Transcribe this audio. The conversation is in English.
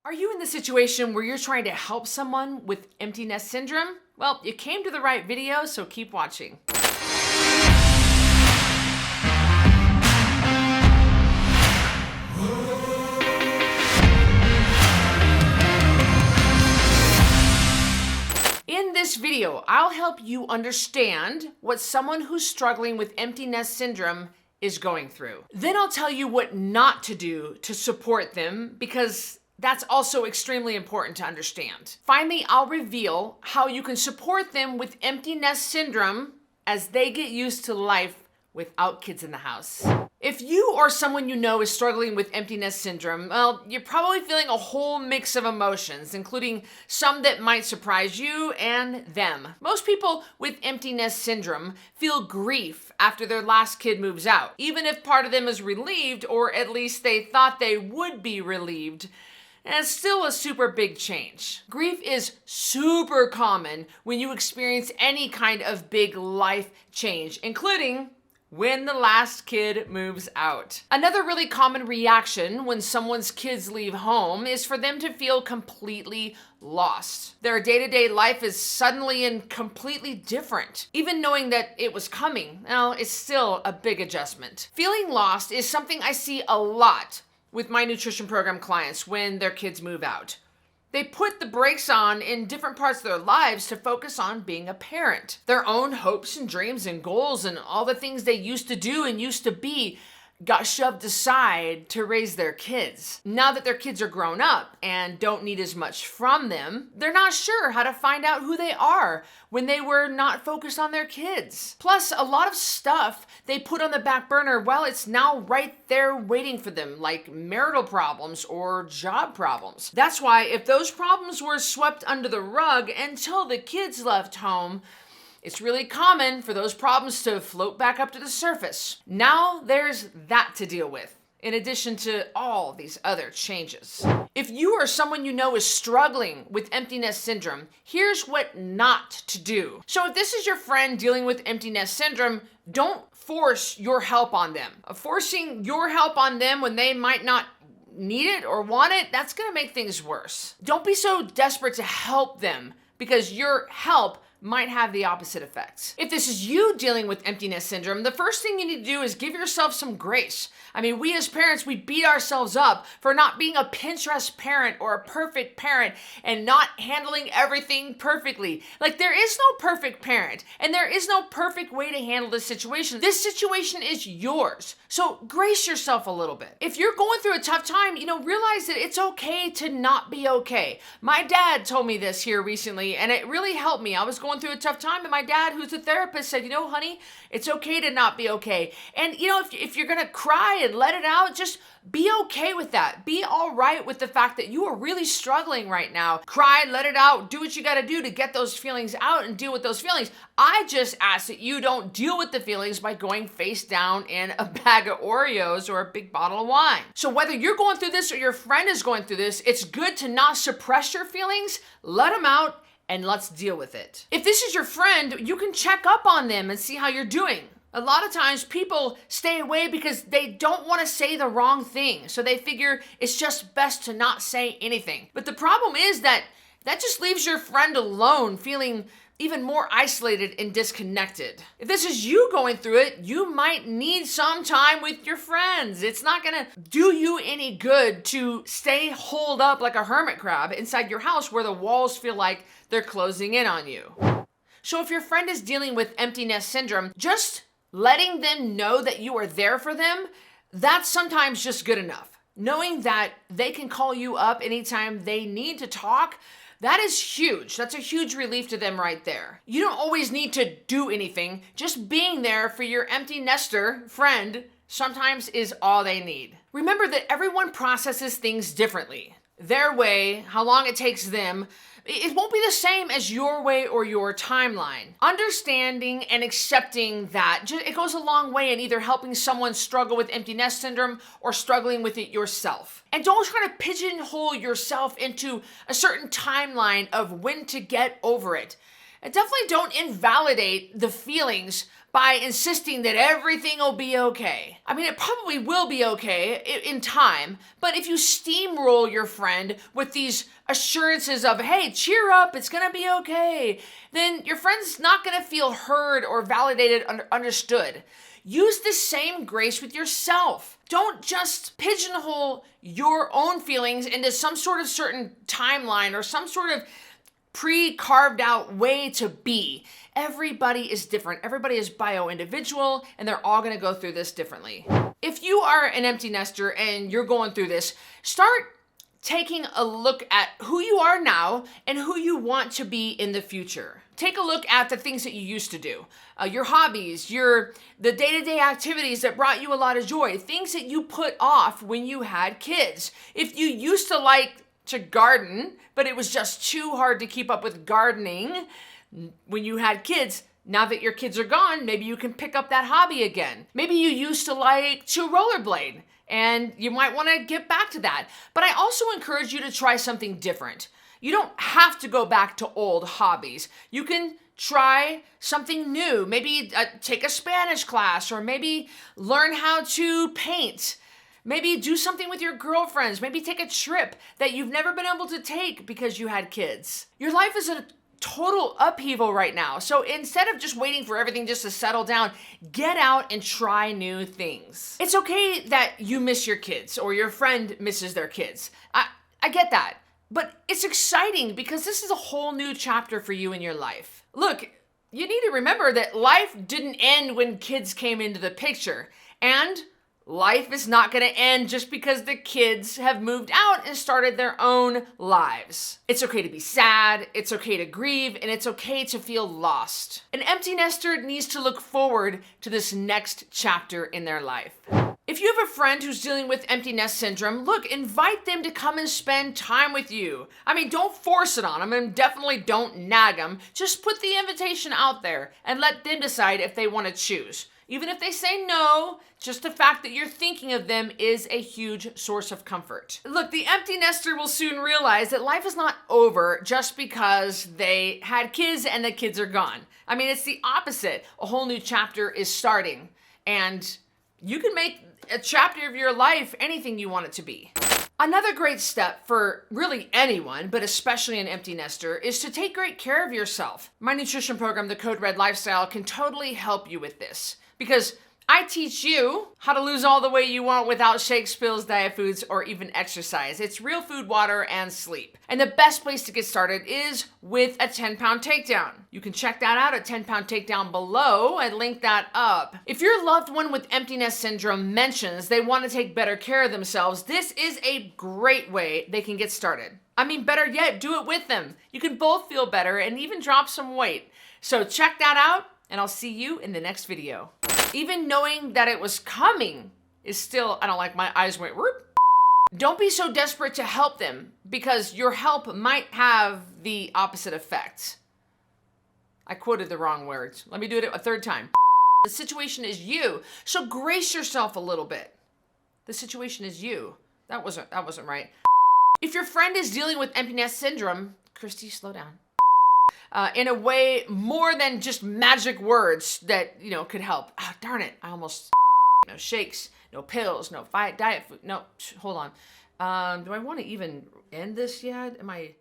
Are you in the situation where you're trying to help someone with empty nest syndrome? Well, you came to the right video, so keep watching. In this video, I'll help you understand what someone who's struggling with empty nest syndrome is going through. Then I'll tell you what not to do to support them, because that's also extremely important to understand. Finally, I'll reveal how you can support them with empty nest syndrome as they get used to life without kids in the house. If you or someone you know is struggling with empty nest syndrome, well, you're probably feeling a whole mix of emotions, including some that might surprise you and them. Most people with empty nest syndrome feel grief after their last kid moves out, even if part of them is relieved, or at least they thought they would be relieved. And it's still a super big change. Grief is super common when you experience any kind of big life change, including when the last kid moves out. Another really common reaction when someone's kids leave home is for them to feel completely lost. Their day-to-day life is suddenly and completely different. Even knowing that it was coming, well, it's still a big adjustment. Feeling lost is something I see a lot with my nutrition program clients when their kids move out. They put the brakes on in different parts of their lives to focus on being a parent. Their own hopes and dreams and goals and all the things they used to do and used to be got shoved aside to raise their kids. Now that their kids are grown up and don't need as much from them, they're not sure how to find out who they are when they were not focused on their kids. Plus, a lot of stuff they put on the back burner, well, it's now right there waiting for them, like marital problems or job problems. That's why if those problems were swept under the rug until the kids left home, it's really common for those problems to float back up to the surface. Now there's that to deal with, in addition to all these other changes. If you or someone you know is struggling with empty nest syndrome, here's what not to do. So if this is your friend dealing with empty nest syndrome, don't force your help on them. Forcing your help on them when they might not need it or want it, that's gonna make things worse. Don't be so desperate to help them, because your help might have the opposite effects. If this is you dealing with empty nest syndrome, the first thing you need to do is give yourself some grace. I mean, we as parents, we beat ourselves up for not being a Pinterest parent or a perfect parent and not handling everything perfectly. Like, there is no perfect parent and there is no perfect way to handle this situation. This situation is yours. So grace yourself a little bit. If you're going through a tough time, realize that it's okay to not be okay. My dad told me this here recently and it really helped me. I was going through a tough time and my dad, who's a therapist, said, honey, it's okay to not be okay. And if you're gonna cry and let it out, just be okay with that. Be all right with the fact that you are really struggling right now. Cry, let it out, do what you gotta do to get those feelings out and deal with those feelings. I just ask that you don't deal with the feelings by going face down in a bag of Oreos or a big bottle of wine. So whether you're going through this or your friend is going through this, it's good to not suppress your feelings, let them out, and let's deal with it. If this is your friend, you can check up on them and see how you're doing. A lot of times people stay away because they don't want to say the wrong thing. So they figure it's just best to not say anything. But the problem is that just leaves your friend alone, feeling even more isolated and disconnected. If this is you going through it, you might need some time with your friends. It's not gonna do you any good to stay holed up like a hermit crab inside your house where the walls feel like they're closing in on you. So if your friend is dealing with empty nest syndrome, just letting them know that you are there for them, that's sometimes just good enough. Knowing that they can call you up anytime they need to talk, that is huge. That's a huge relief to them right there. You don't always need to do anything. Just being there for your empty nester friend sometimes is all they need. Remember that everyone processes things differently. Their way, how long it takes them, it won't be the same as your way or your timeline. Understanding and accepting that, it goes a long way in either helping someone struggle with empty nest syndrome or struggling with it yourself. And don't try to pigeonhole yourself into a certain timeline of when to get over it. And definitely don't invalidate the feelings by insisting that everything will be okay. I mean, it probably will be okay in time, but if you steamroll your friend with these assurances of, hey, cheer up, it's gonna be okay, then your friend's not gonna feel heard or validated, understood. Use the same grace with yourself. Don't just pigeonhole your own feelings into some sort of certain timeline or some sort of pre-carved out way to be. Everybody is different. Everybody is bio-individual, and they're all going to go through this differently. If you are an empty nester and you're going through this, start taking a look at who you are now and who you want to be in the future. Take a look at the things that you used to do, your hobbies, the day-to-day activities that brought you a lot of joy, things that you put off when you had kids. If you used to like to garden, but it was just too hard to keep up with gardening when you had kids, now that your kids are gone, maybe you can pick up that hobby again. Maybe you used to like to rollerblade, and you might want to get back to that. But I also encourage you to try something different. You don't have to go back to old hobbies. You can try something new. Maybe take a Spanish class, or maybe learn how to paint. Maybe do something with your girlfriends. Maybe take a trip that you've never been able to take because you had kids. Your life is a total upheaval right now. So instead of just waiting for everything just to settle down, get out and try new things. It's okay that you miss your kids or your friend misses their kids. I get that. But it's exciting because this is a whole new chapter for you in your life. Look, you need to remember that life didn't end when kids came into the picture. And life is not going to end just because the kids have moved out and started their own lives. It's okay to be sad, it's okay to grieve, and it's okay to feel lost. An empty nester needs to look forward to this next chapter in their life. If you have a friend who's dealing with empty nest syndrome, look, invite them to come and spend time with you. I mean, don't force it on them, and definitely don't nag them. Just put the invitation out there and let them decide if they want to choose. Even if they say no, just the fact that you're thinking of them is a huge source of comfort. Look, the empty nester will soon realize that life is not over just because they had kids and the kids are gone. I mean, it's the opposite. A whole new chapter is starting, and you can make a chapter of your life anything you want it to be. Another great step for really anyone, but especially an empty nester, is to take great care of yourself. My nutrition program, the Code Red Lifestyle, can totally help you with this, because I teach you how to lose all the weight you want without shakes, pills, diet foods, or even exercise. It's real food, water, and sleep. And the best place to get started is with a 10-pound takedown. You can check that out at 10-pound takedown below. I linked that up. If your loved one with empty nest syndrome mentions they want to take better care of themselves, this is a great way they can get started. I mean, better yet, do it with them. You can both feel better and even drop some weight. So check that out, and I'll see you in the next video. Even knowing that it was coming is still, I don't like, my eyes went whoop. Don't be so desperate to help them, because your help might have the opposite effect. I quoted the wrong words. Let me do it a third time. The situation is you, so brace yourself a little bit. The situation is you. That wasn't right. If your friend is dealing with empty nest syndrome, Christy, slow down. In a way more than just magic words that, could help. Oh, darn it. I almost, no shakes, no pills, no diet food. No, hold on. Do I want to even end this yet? Am I...